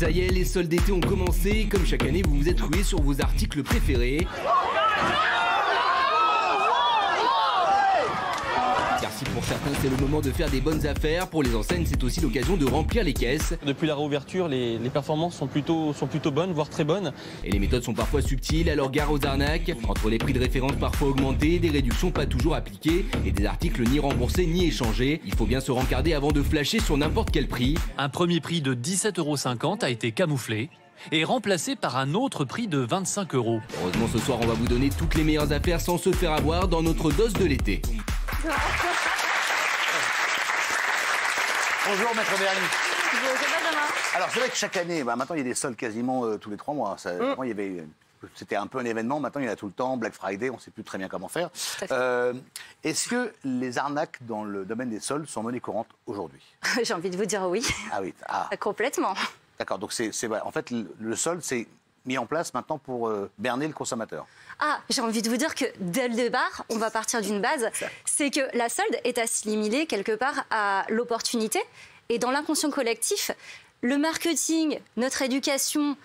Ça y est, les soldes d'été ont commencé. Comme chaque année, vous vous êtes rués sur vos articles préférés. Car si pour certains c'est le moment de faire des bonnes affaires, pour les enseignes c'est aussi l'occasion de remplir les caisses. Depuis la réouverture, les performances sont plutôt bonnes, voire très bonnes. Et les méthodes sont parfois subtiles, alors gare aux arnaques. Entre les prix de référence parfois augmentés, des réductions pas toujours appliquées et des articles ni remboursés ni échangés, il faut bien se rencarder avant de flasher sur n'importe quel prix. Un premier prix de 17,50 € a été camouflé et remplacé par un autre prix de 25 €. Heureusement, ce soir, on va vous donner toutes les meilleures affaires sans se faire avoir dans notre dose de l'été. Bonjour Maître Berny. Bonjour Benjamin. Alors c'est vrai que chaque année, maintenant il y a des soldes quasiment tous les 3 mois. Avant, c'était un peu un événement, maintenant il y en a tout le temps, Black Friday, on ne sait plus très bien comment faire. Est-ce que les arnaques dans le domaine des soldes sont monnaie courante aujourd'hui? J'ai envie de vous dire oui. Ah oui. Complètement. D'accord, donc en fait le solde c'est mis en place maintenant pour berner le consommateur. J'ai envie de vous dire que dès le départ, on va partir d'une base, c'est que la solde est assimilée quelque part à l'opportunité. Et dans l'inconscient collectif, le marketing, notre éducation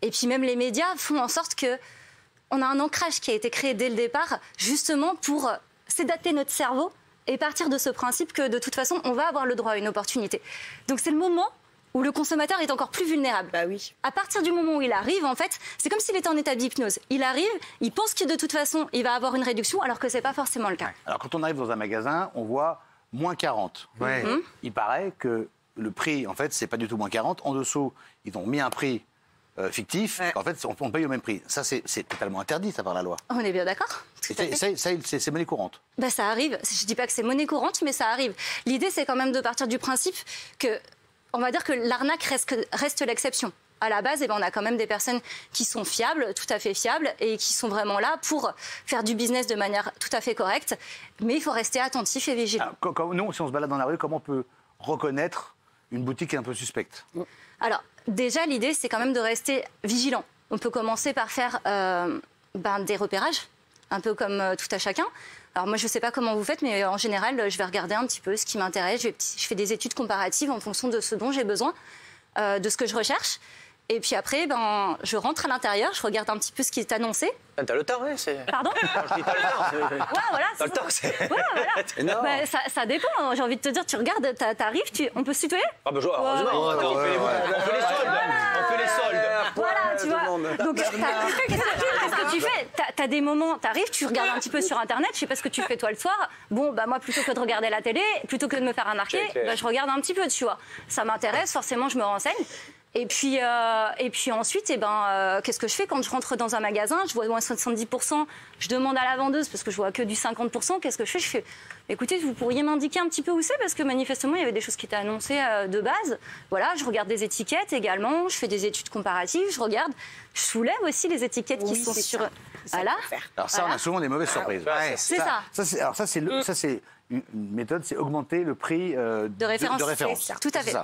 et puis même les médias font en sorte qu'on a un ancrage qui a été créé dès le départ, justement pour sédater notre cerveau et partir de ce principe que de toute façon, on va avoir le droit à une opportunité. Donc c'est le moment où le consommateur est encore plus vulnérable. Bah oui. À partir du moment où il arrive, en fait, c'est comme s'il était en état d'hypnose. Il arrive, il pense que de toute façon, il va avoir une réduction, alors que c'est pas forcément le cas. Alors quand on arrive dans un magasin, on voit moins 40. Ouais. Il paraît que le prix, en fait, c'est pas du tout moins 40. En dessous, ils ont mis un prix fictif. Ouais. En fait, on paye au même prix. Ça, c'est totalement interdit, ça, par la loi. On est bien d'accord? C'est monnaie courante. Ça arrive. Je dis pas que c'est monnaie courante, mais ça arrive. L'idée, c'est quand même de partir du principe que on va dire que l'arnaque reste l'exception. À la base, on a quand même des personnes qui sont fiables, tout à fait fiables, et qui sont vraiment là pour faire du business de manière tout à fait correcte. Mais il faut rester attentif et vigilant. Alors, nous, si on se balade dans la rue, comment on peut reconnaître une boutique qui est un peu suspecte? Alors, déjà, l'idée, c'est quand même de rester vigilant. On peut commencer par faire des repérages, un peu comme tout à chacun. Alors moi, je ne sais pas comment vous faites, mais en général, je vais regarder un petit peu ce qui m'intéresse. Je fais des études comparatives en fonction de ce dont j'ai besoin, de ce que je recherche. Et puis après, je rentre à l'intérieur, je regarde un petit peu ce qui est annoncé. T'as le temps, oui. Pardon? Je dis t'as le temps. Ouais, voilà. T'as le temps, c'est... Ouais, voilà. énorme. Ça dépend, hein. J'ai envie de te dire, tu regardes, t'arrives, on peut se tutoyer? Heureusement, on fait les soldes. On fait les soldes. Voilà, tu vois. Donc, qu'est-ce que tu fais? T'as des moments, t'arrives, tu regardes un petit peu sur Internet, je sais pas ce que tu fais toi le soir. Bon, moi, plutôt que de regarder la télé, plutôt que de me faire arnaquer, je regarde un petit peu, tu vois. Ça m'intéresse, forcément, je me renseigne. Et puis ensuite, qu'est-ce que je fais quand je rentre dans un magasin? Je vois moins 70%, je demande à la vendeuse, parce que je vois que du 50%, qu'est-ce que je fais? Je fais, écoutez, vous pourriez m'indiquer un petit peu où c'est? Parce que manifestement, il y avait des choses qui étaient annoncées de base. Voilà, je regarde des étiquettes également, je fais des études comparatives, je regarde, je soulève aussi les étiquettes qui sont sur... Voilà. Alors ça, on a souvent des mauvaises surprises. C'est ça. Ça, c'est une méthode, c'est augmenter le prix de référence. Tout à fait.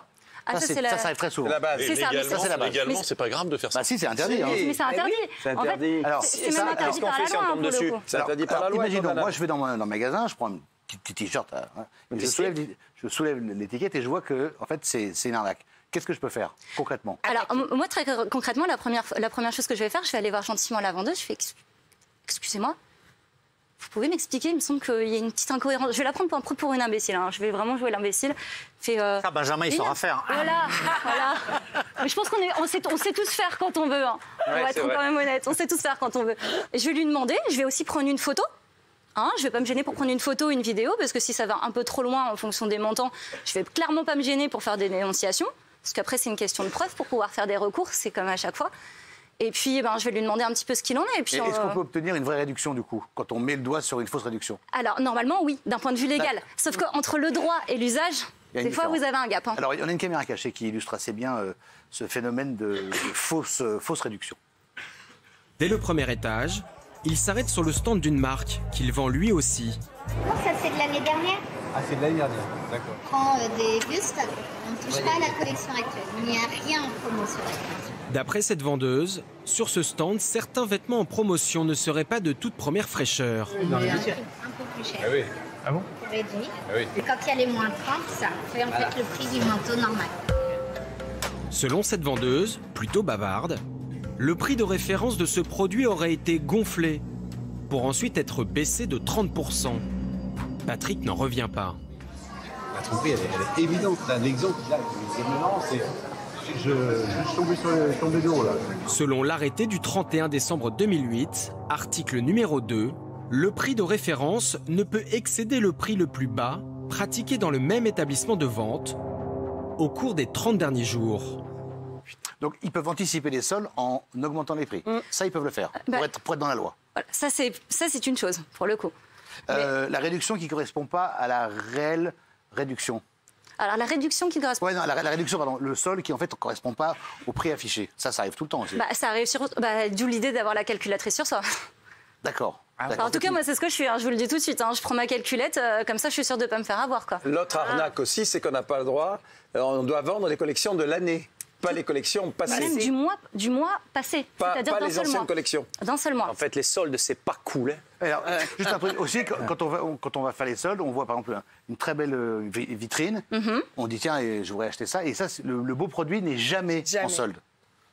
Ça arrive très souvent. C'est la base. C'est ça. Légalement, c'est pas grave de faire ça. Bah si, c'est interdit. Mais c'est interdit. C'est interdit. En fait, c'est même interdit par la loi, pour le coup. C'est interdit par la loi. Imaginons, moi je vais dans un magasin, je prends un petit t-shirt, je soulève l'étiquette et je vois que en fait c'est une arnaque. Qu'est-ce que je peux faire concrètement? Alors moi très concrètement, la première chose que je vais faire, je vais aller voir gentiment la vendeuse. Je fais excusez-moi. Vous pouvez m'expliquer? Il me semble qu'il y a une petite incohérence. Je vais la prendre pour une imbécile. Hein. Je vais vraiment jouer l'imbécile. Benjamin, il saura faire. Voilà. Mais je pense qu'on sait tous faire quand on veut. Hein. On va être quand même honnête. On sait tous faire quand on veut. Et je vais lui demander. Je vais aussi prendre une photo. Hein, je ne vais pas me gêner pour prendre une photo, une vidéo, parce que si ça va un peu trop loin en fonction des montants, je ne vais clairement pas me gêner pour faire des dénonciations. Parce qu'après, c'est une question de preuve pour pouvoir faire des recours. C'est comme à chaque fois. Et puis, je vais lui demander un petit peu ce qu'il en est. Est-ce qu'on peut obtenir une vraie réduction, du coup, quand on met le doigt sur une fausse réduction? Alors, normalement, oui, d'un point de vue légal. Sauf qu'entre le droit et l'usage, des fois, vous avez un gap. Hein. Alors, on a une caméra cachée qui illustre assez bien ce phénomène de fausse réduction. Dès le premier étage, il s'arrête sur le stand d'une marque qu'il vend lui aussi. Ça, c'est de l'année dernière. Ah, c'est de l'année dernière, d'accord. On prend des bustes, on ne touche pas à la collection actuelle. Il n'y a rien en promotion. D'après cette vendeuse, sur ce stand, certains vêtements en promotion ne seraient pas de toute première fraîcheur. Un peu plus cher. Ah oui. Ah bon? Réduit. Ah oui. Et quand il y a les moins 30, ça fait en fait le prix du manteau normal. Selon cette vendeuse, plutôt bavarde, le prix de référence de ce produit aurait été gonflé pour ensuite être baissé de 30%. Patrick n'en revient pas. La tromperie, elle est évidente. L'exemple, là, c'est maintenant, c'est... Je suis tombé de haut, là. Selon l'arrêté du 31 décembre 2008, article numéro 2, le prix de référence ne peut excéder le prix le plus bas pratiqué dans le même établissement de vente au cours des 30 derniers jours. Donc, ils peuvent anticiper les soldes en augmentant les prix. Ça, ils peuvent le faire, pour être dans la loi. Voilà. Ça, c'est une chose, pour le coup. La réduction qui ne correspond pas à la réelle réduction. Alors, la réduction qui correspond... Ouais, non, la réduction, pardon, le solde qui, en fait, ne correspond pas au prix affiché. Ça arrive tout le temps aussi. Ça arrive d'où l'idée d'avoir la calculatrice sur soi. D'accord. En tout cas, moi, c'est ce que je fais. Je vous le dis tout de suite. Je prends ma calculette, comme ça, je suis sûre de ne pas me faire avoir. L'autre arnaque aussi, c'est qu'on n'a pas le droit. On doit vendre les collections de l'année, pas les collections passées. Même du mois passé. C'est-à-dire pas d'un les seul anciennes mois. collections. D'un seul mois. En fait, les soldes, c'est pas cool. Alors, juste un truc aussi, quand on va faire les soldes, on voit par exemple une très belle vitrine. On dit, tiens, je voudrais acheter ça. Et ça, le beau produit n'est jamais en solde.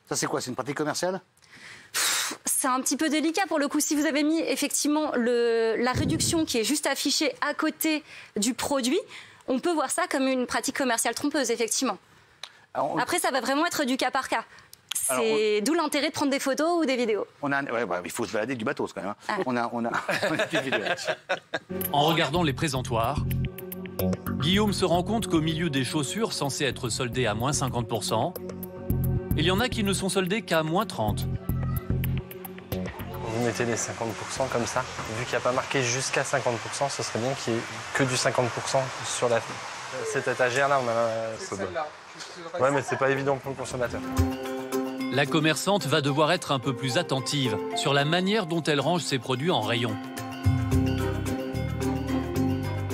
Ça, c'est quoi? C'est une pratique commerciale? C'est un petit peu délicat pour le coup. Si vous avez mis effectivement la réduction qui est juste affichée à côté du produit, on peut voir ça comme une pratique commerciale trompeuse, effectivement. Après, ça va vraiment être du cas par cas. C'est d'où l'intérêt de prendre des photos ou des vidéos. Il faut se balader du bateau, quand même. On a des vidéos. En regardant les présentoirs, Guillaume se rend compte qu'au milieu des chaussures censées être soldées à moins 50%, il y en a qui ne sont soldées qu'à moins 30%. Vous mettez les 50% comme ça. Vu qu'il n'y a pas marqué jusqu'à 50%, ce serait bien qu'il n'y ait que du 50% sur cette étagère-là. Ouais, mais c'est pas évident pour le consommateur. La commerçante va devoir être un peu plus attentive sur la manière dont elle range ses produits en rayon.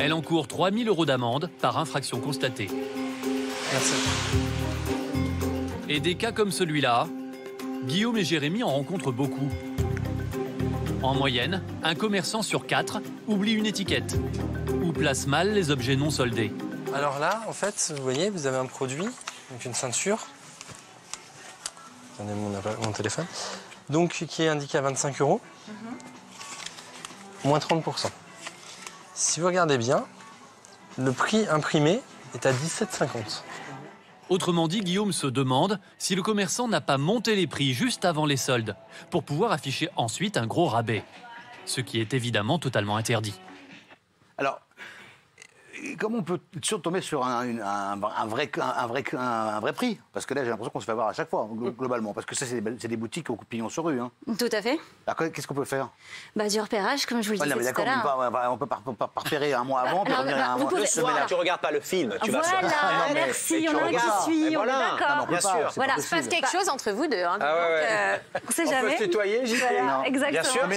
Elle encourt 3 000 € d'amende par infraction constatée. Merci. Et des cas comme celui-là, Guillaume et Jérémy en rencontrent beaucoup. En moyenne, un commerçant sur 4 oublie une étiquette ou place mal les objets non soldés. Alors là, en fait, vous voyez, vous avez un produit, donc une ceinture. Attendez mon téléphone. Donc, qui est indiqué à 25 €. Moins 30%. Si vous regardez bien, le prix imprimé est à 17,50 €. Autrement dit, Guillaume se demande si le commerçant n'a pas monté les prix juste avant les soldes pour pouvoir afficher ensuite un gros rabais. Ce qui est évidemment totalement interdit. Alors, comment on peut toujours tomber sur un vrai prix? Parce que là, j'ai l'impression qu'on se fait avoir à chaque fois, globalement. Parce que ça, c'est des boutiques au pignon sur rue. Tout à fait. Alors, qu'est-ce qu'on peut faire? Du repérage, comme je vous le disais tout à l'heure. On peut pas repérer un mois avant, puis revenir un mois après. Tu regardes pas le film, tu vas sur... Merci, on a un qui suit, on est d'accord. Bien sûr. Voilà, il se passe quelque chose entre vous deux. On sait jamais. On peut se tutoyer, JP. Exactement. Bien sûr.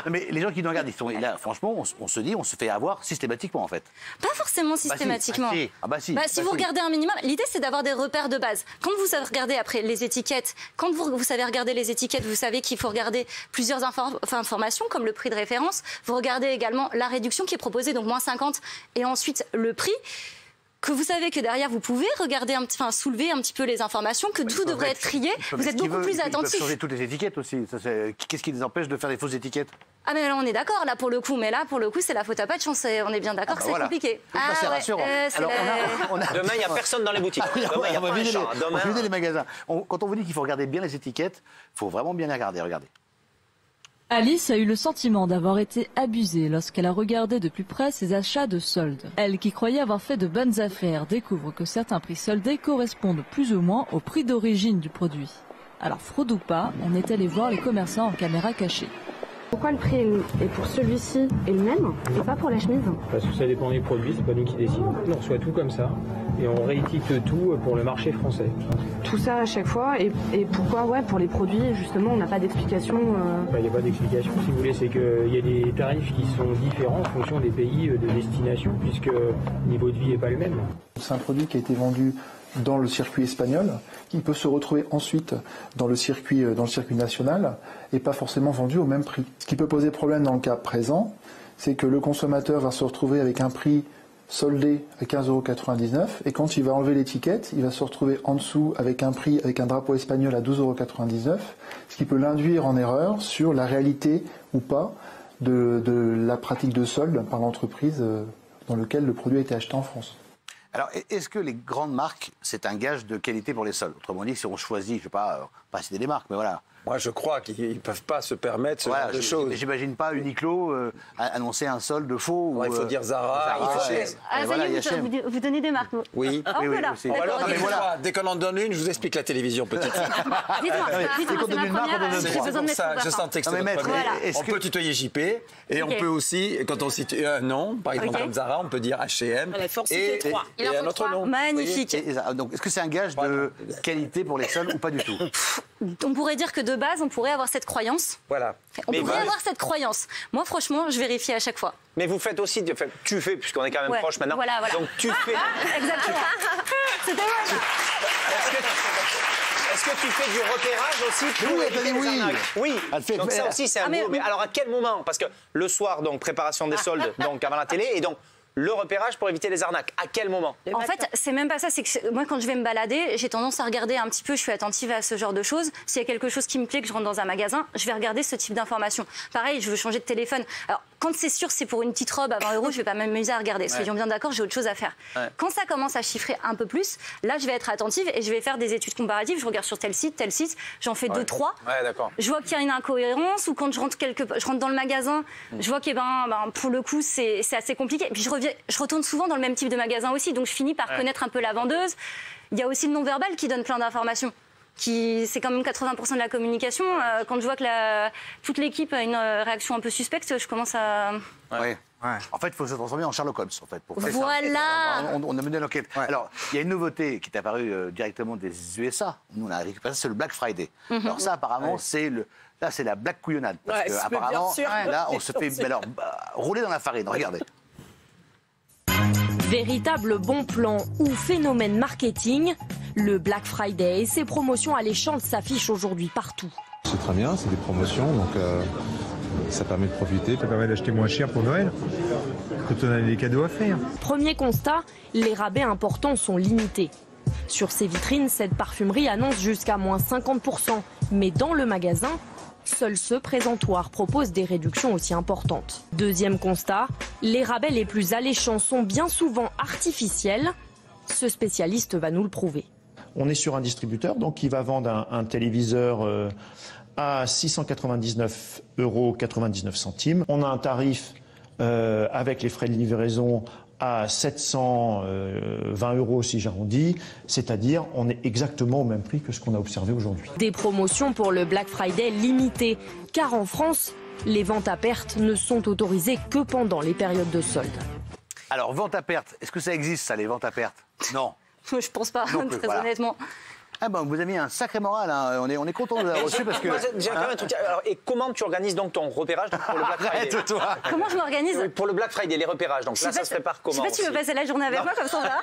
Mais les gens qui nous regardent, ils sont là, franchement, on se dit, on se fait avoir systématiquement, en fait. Pas forcément systématiquement. Si vous regardez un minimum, l'idée c'est d'avoir des repères de base. Quand vous savez regarder après les étiquettes, quand vous savez regarder les étiquettes, vous savez qu'il faut regarder plusieurs informations comme le prix de référence. Vous regardez également la réduction qui est proposée, donc moins 50, et ensuite le prix. Que vous savez que derrière vous pouvez regarder soulever un petit peu les informations, que tout devrait être trié. Vous êtes beaucoup plus attentif. Ils peuvent changer toutes les étiquettes aussi. Qu'est-ce qui les empêche de faire des fausses étiquettes? Ah mais là on est d'accord là pour le coup, c'est la faute à pas de chance. On est bien d'accord que c'est compliqué. C'est rassurant. Demain il n'y a personne dans les boutiques. Demain il n'y a pas un chat. On va vider les magasins. Quand on vous dit qu'il faut regarder bien les étiquettes, il faut vraiment bien les regarder. Regardez. Alice a eu le sentiment d'avoir été abusée lorsqu'elle a regardé de plus près ses achats de soldes. Elle, qui croyait avoir fait de bonnes affaires, découvre que certains prix soldés correspondent plus ou moins au prix d'origine du produit. Alors, fraude ou pas, on est allé voir les commerçants en caméra cachée. Pourquoi le prix est pour celui-ci est le même et pas pour la chemise? Parce que ça dépend des produits, c'est pas nous qui décidons. On reçoit tout comme ça et on réétiquette tout pour le marché français. Tout ça à chaque fois et pourquoi pour les produits justement on n'a pas d'explication Il n'y a pas d'explication si vous voulez, c'est qu'il y a des tarifs qui sont différents en fonction des pays de destination puisque le niveau de vie n'est pas le même. C'est un produit qui a été vendu dans le circuit espagnol, qui peut se retrouver ensuite dans le circuit national et pas forcément vendu au même prix. Ce qui peut poser problème dans le cas présent, c'est que le consommateur va se retrouver avec un prix soldé à 15,99 € et quand il va enlever l'étiquette, il va se retrouver en dessous avec un prix, avec un drapeau espagnol à 12,99 €, ce qui peut l'induire en erreur sur la réalité ou pas de la pratique de solde par l'entreprise dans laquelle le produit a été acheté en France. Alors, est-ce que les grandes marques, c'est un gage de qualité pour les soldes? Autrement dit, si on choisit, je ne sais pas citer des marques, mais voilà. Moi, je crois qu'ils ne peuvent pas se permettre ce genre de choses. J'imagine pas Uniqlo annoncer un solde faux. Il faut dire Zara, H&M. Ah, ça y est, vous donnez des marques. Oui. Oui, voilà. Alors, dès qu'on en donne une, je vous explique la télévision, petite fille. Dites-moi, c'est ma première. J'ai besoin de mettre je sens le texte de votre premier. On peut tutoyer JP et on peut aussi, quand on cite un nom, par exemple comme Zara, on peut dire H&M et un autre nom. Magnifique. Donc, est-ce que c'est un gage de qualité pour les soldes ou pas du tout? On pourrait dire que de base, on pourrait avoir cette croyance. Voilà. On pourrait avoir cette croyance. Moi, franchement, je vérifie à chaque fois. Mais vous faites aussi, tu fais, puisqu'on est quand même proche maintenant. Voilà. Donc tu fais. Exactement. C'était moi. Est-ce que tu fais du repérage aussi pour éviter les arnaques? Oui. Donc ça aussi, c'est un boulot. Mais alors à quel moment? Parce que le soir, donc préparation des soldes, donc avant la télé, et donc le repérage pour éviter les arnaques. À quel moment? En fait, c'est même pas ça. C'est que moi, quand je vais me balader, j'ai tendance à regarder un petit peu. Je suis attentive à ce genre de choses. S'il y a quelque chose qui me plaît, que je rentre dans un magasin, je vais regarder ce type d'informations. Pareil, je veux changer de téléphone. Alors, quand c'est sûr, c'est pour une petite robe à 20 €, je vais pas m'amuser à regarder. Soyons bien d'accord, j'ai autre chose à faire. Ouais. Quand ça commence à chiffrer un peu plus, là, je vais être attentive et je vais faire des études comparatives. Je regarde sur tel site, j'en fais 2-3. Ouais, d'accord. Je vois qu'il y a une incohérence ou quand je rentre dans le magasin, je vois que pour le coup, c'est assez compliqué. Puis je retourne souvent dans le même type de magasin aussi, donc je finis par connaître un peu la vendeuse. Il y a aussi le non-verbal qui donne plein d'informations. C'est quand même 80% de la communication. Quand je vois que toute l'équipe a une réaction un peu suspecte, je commence à... Ouais. En fait, il faut se transformer en Sherlock Holmes, en fait. Pour faire voilà. On a mené l'enquête. Alors, il y a une nouveauté qui est apparue directement des USA. Nous, on a récupéré ça, c'est le Black Friday. Alors ça, apparemment, c'est la black couillonnade. Parce que, apparemment, là, on se fait rouler dans la farine. Regardez. Véritable bon plan ou phénomène marketing, le Black Friday et ses promotions alléchantes s'affichent aujourd'hui partout. C'est très bien, c'est des promotions, donc ça permet de profiter. Ça permet d'acheter moins cher pour Noël, quand on a des cadeaux à faire. Premier constat, les rabais importants sont limités. Sur ses vitrines, cette parfumerie annonce jusqu'à moins 50%, mais dans le magasin, seul ce présentoir propose des réductions aussi importantes. Deuxième constat, les rabais les plus alléchants sont bien souvent artificiels. Ce spécialiste va nous le prouver. On est sur un distributeur donc qui va vendre un téléviseur à 699,99 €. On a un tarif avec les frais de livraison à 720 € si j'arrondis, c'est-à-dire on est exactement au même prix que ce qu'on a observé aujourd'hui. Des promotions pour le Black Friday limitées, car en France, les ventes à perte ne sont autorisées que pendant les périodes de solde. Alors, vente à perte, est-ce que ça existe ça, les ventes à perte? Non. Je pense pas, très honnêtement. Ah ben, vous avez mis un sacré moral, hein. on est content de vous avoir reçu parce que... J'ai quand même un truc. Alors, et comment tu organises donc ton repérage pour le Black Friday? Toi. Comment je m'organise? Pour le Black Friday, les repérages, donc là ça se prépare comment? Je sais pas si tu veux passer la journée avec moi comme ça, là.